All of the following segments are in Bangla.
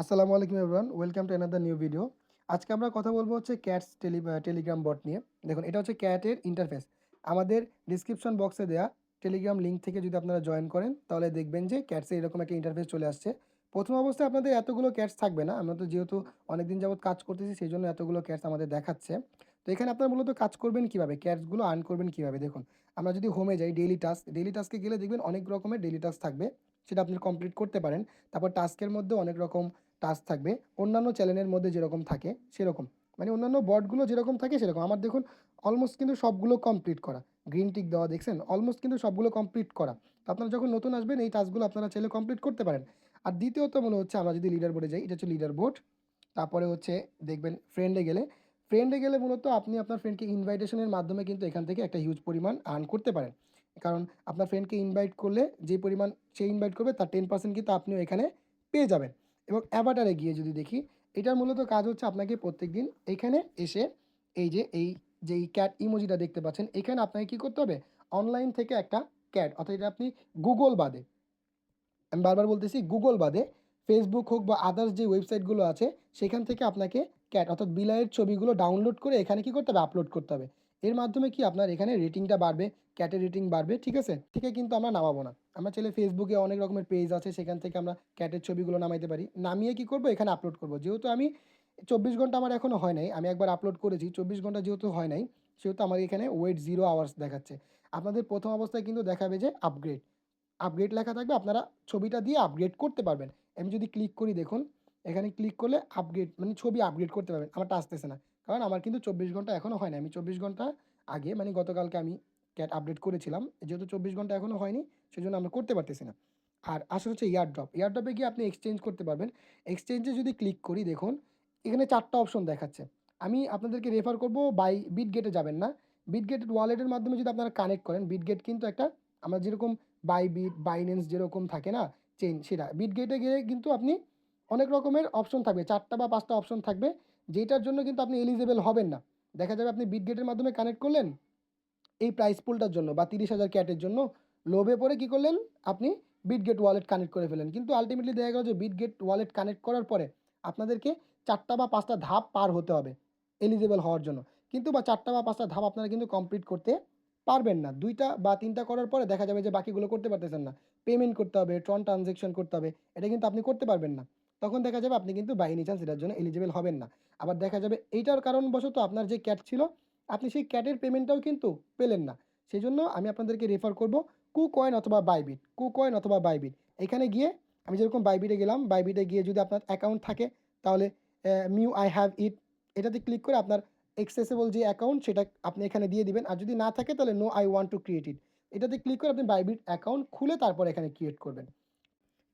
আসসালামু আলাইকুম everyone, welcome to another new video. আজকে আমরা কথা বলবো হচ্ছে ক্যাটস টেলিগ্রাম বট নিয়ে। দেখুন, এটা হচ্ছে ক্যাটের ইন্টারফেস। আমাদের ডিসক্রিপশন বক্সে দেওয়া টেলিগ্রাম লিঙ্ক থেকে যদি আপনারা জয়েন করেন তাহলে দেখবেন যে ক্যাটসের এরকম একটা ইন্টারফেস চলে আসছে। প্রথম অবস্থায় আপনাদের এতগুলো ক্যাটস থাকবে না, আমরা তো যেহেতু অনেকদিন যাবত কাজ করতেছি সেই জন্য এতগুলো ক্যাটস আমাদের দেখাচ্ছে। তো এখানে আপনারা মূলত কাজ করবেন কীভাবে, ক্যাটসগুলো আর্ন করবেন কীভাবে, দেখুন আমরা যদি হোমে যাই, ডেইলি টাস্কে গেলে দেখবেন অনেক রকমের ডেইলি টাস্ক থাকবে, সেটা আপনি কমপ্লিট করতে পারেন। তারপর টাস্কের মধ্যে অনেক রকম টাস্ক থাকবে, অন্যান্য চ্যানেলের মধ্যে যেরকম থাকে সেরকম, মানে অন্যান্য বটগুলো যেরকম থাকে সেরকম। আমার দেখুন অলমোস্ট কিন্তু সবগুলো কমপ্লিট করা, গ্রিন টিক দেওয়া দেখছেন, অলমোস্ট কিন্তু সবগুলো কমপ্লিট করা। তো আপনারা যখন নতুন আসবেন এই টাস্কগুলো আপনারা চাইলে কমপ্লিট করতে পারেন। আর দ্বিতীয়ত মনে হচ্ছে আমরা যদি লিডার বোর্ডে যাই, এটা হচ্ছে লিডার বোর্ড। তারপরে হচ্ছে দেখবেন ফ্রেন্ডে গেলে মূলত আপনি আপনার ফ্রেন্ডকে ইনভাইটেশনের মাধ্যমে কিন্তু এখান থেকে একটা হিউজ পরিমাণ আর্ন করতে পারেন। কারণ আপনার ফ্রেন্ডকে ইনভাইট করলে যে পরিমাণ সে ইনভাইট করবে তার 10% কিন্তু আপনিও এখানে পেয়ে যাবেন। এবং অ্যাভাটারে গিয়ে যদি দেখি, এটার মূলত কাজ হচ্ছে আপনাকে প্রত্যেকদিন এখানে এসে এই যে ক্যাট ইমোজিটা দেখতে পাচ্ছেন, এখানে আপনাকে কী করতে হবে, অনলাইন থেকে একটা ক্যাট, অর্থাৎ এটা আপনি গুগল বাদে, আমি বারবার বলতেছি গুগল বাদে, ফেসবুক হোক বা আদার্স যে ওয়েবসাইটগুলো আছে সেখান থেকে আপনাকে ক্যাট অর্থাৎ বিলাইয়ের ছবিগুলো ডাউনলোড করে এখানে কী করতে হবে, আপলোড করতে হবে। এর মাধ্যমে কি আপনার এখানে রেটিংটা বাড়বে, ক্যাটের রেটিং বাড়বে, ঠিক আছে। থেকে কিন্তু আমরা নামাবো না, আমরা চাইলে ফেসবুকে অনেক রকমের পেজ আছে সেখান থেকে আমরা ক্যাটের ছবিগুলো নামাইতে পারি, নামিয়ে কি করব এখানে আপলোড করব। যেহেতু আমি 24 ঘন্টা আমার এখনও হয় নাই, আমি একবার আপলোড করেছি, 24 ঘন্টা যেহেতু হয় নাই সেহেতু আমার এখানে ওয়েট 0 আওয়ার্স দেখাচ্ছে। আপনাদের প্রথম অবস্থায় কিন্তু দেখাবে যে আপগ্রেড আপগ্রেড লেখা থাকবে, আপনারা ছবিটা দিয়ে আপগ্রেড করতে পারবেন। আমি যদি ক্লিক করি, দেখুন এখানে ক্লিক করলে আপগ্রেড মানে ছবি আপগ্রেড করতে পারবেন। আমারটা আসতেছে না, কারণ আমার কিন্তু 24 ঘন্টা এখনও হয় না। আমি 24 ঘন্টা আগে মানে গতকালকে আমি ক্যাট আপডেট করেছিলাম, যেহেতু 24 ঘন্টা এখনও হয়নি সেজন্য আমরা করতে পারতেছি না। আর আসলে হচ্ছে এয়ারড্রপে গিয়ে আপনি এক্সচেঞ্জ করতে পারবেন। এক্সচেঞ্জে যদি ক্লিক করি, দেখুন এখানে 4টা অপশন দেখাচ্ছে। আমি আপনাদেরকে রেফার করব বিটগেটে যাবেন না, বিটগেট ওয়ালেটের মাধ্যমে যদি আপনারা কানেক্ট করেন, বিটগেট কিন্তু একটা আমরা যেরকম বাইবিট, বাইন্যান্স যেরকম থাকে না চেইন, সেটা বিটগেটে গেলে কিন্তু আপনি অনেক রকমের অপশন থাকবে, 4টা বা 5টা অপশন থাকবে, যেটার জন্য কিন্তু আপনি এলিজেবল হবেন না। দেখা যাবে আপনি বিটগেটের মাধ্যমে কানেক্ট করলেন এই প্রাইস পুলটার জন্য বা 30,000 ক্যাটের জন্য, লোভে পড়ে কী করলেন আপনি বিটগেট ওয়ালেট কানেক্ট করে ফেলেন, কিন্তু আলটিমেটলি দেখা গেল যে বিটগেট ওয়ালেট কানেক্ট করার পরে আপনাদেরকে 4টা বা 5টা ধাপ পার হতে হবে এলিজেবল হওয়ার জন্য। কিন্তু বা 4টা বা 5টা ধাপ আপনারা কিন্তু কমপ্লিট করতে পারবেন না। 2টা বা 3টা করার পরে দেখা যাবে যে বাকিগুলো করতে পারতেছেন না, পেমেন্ট করতে হবে, ট্রানজ্যাকশন করতে হবে, এটা কিন্তু আপনি করতে পারবেন না। তখন দেখা যাবে আপনি কিন্তু বাই এনি চান্স এটার জন্য এলিজেবল হবেন না। আবার দেখা যাবে এইটার কারণবশত আপনার যে ক্যাট ছিল আপনি সেই ক্যাটের পেমেন্টটাও কিন্তু পেলেন না। সেই জন্য আমি আপনাদেরকে রেফার করব কুকয়েন অথবা বাইবিট। এখানে গিয়ে আমি যেরকম বাইবিটে গেলাম, বাইবিটে গিয়ে যদি আপনার অ্যাকাউন্ট থাকে তাহলে মিউ আই হ্যাভ ইট, এটাতে ক্লিক করে আপনার এক্সেসেবল যে অ্যাকাউন্ট সেটা আপনি এখানে দিয়ে দিবেন। আর যদি না থাকে তাহলে no I want to create it, এটাতে ক্লিক করে আপনি বাইবিট অ্যাকাউন্ট খুলে তারপর এখানে ক্রিয়েট করবেন।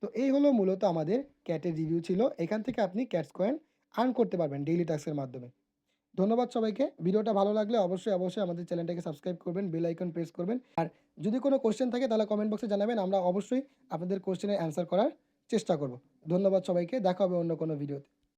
তো এই হলো মূলত আমাদের ক্যাটের রিভিউ ছিল। এখান থেকে আপনি ক্যাটস কয়েন আর্ন করতে পারবেন ডেইলি টাস্কের মাধ্যমে। ধন্যবাদ সবাইকে। ভিডিওটা ভালো লাগলে অবশ্যই আমাদের চ্যানেলটাকে সাবস্ক্রাইব করবেন, বেল আইকন প্রেস করবেন। আর যদি কোনো কোশ্চেন থাকে তাহলে কমেন্ট বক্সে জানাবেন, আমরা অবশ্যই আপনাদের কোশ্চেনের অ্যান্সার করার চেষ্টা করব। ধন্যবাদ সবাইকে, দেখা হবে অন্য কোনো ভিডিওতে।